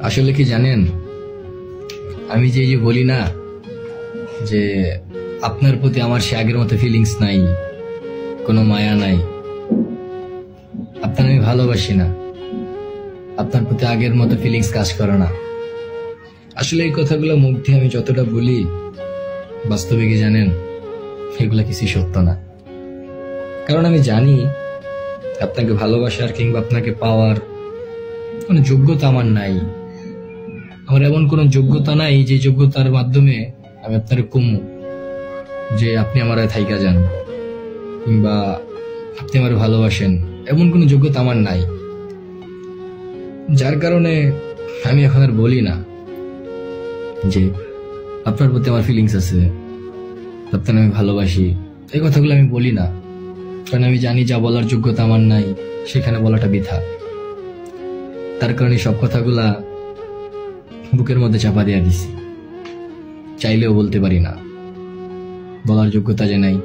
আসলে কি জানেন, আমি যে বলি না যে আপনার প্রতি আমার সে আগের মতো ফিলিংস নাই, কোনো মায়া নাই, আপনার আমি ভালোবাসি না, আপনার প্রতি আগের মতো ফিলিংস কাজ করে না। আসলে এই কথাগুলো মুখ দিয়ে আমি যতটা বলি, বাস্তবে কি জানেন, এগুলা কিছু সত্য না। কারণ আমি জানি আপনাকে ভালোবাসার কিংবা আপনাকে পাওয়ার কোনো যোগ্যতা আমার নাই। আমার এমন কোনো যোগ্যতা নাই যে যোগ্যতার মাধ্যমে আমি আপনার কমু যে আপনি আমার থাইকা যান কিংবা আপনি আমার ভালোবাসেন, এমন কোনো যোগ্যতা আমার নাই। যার কারণে আমি এখন আর বলি না যে আপনার প্রতি আমার ফিলিংস আছে, আপনার আমি ভালোবাসি, এই কথাগুলো আমি বলি না। কারণ আমি জানি যা বলার যোগ্যতা আমার নাই, সেখানে বলাটা বৃথা। তার কারণে সব কথাগুলা বুকের মধ্যে চাপা দিয়া দিছি, চাইলেও বলতে পারি না, বলার যোগ্যতা যে নাই।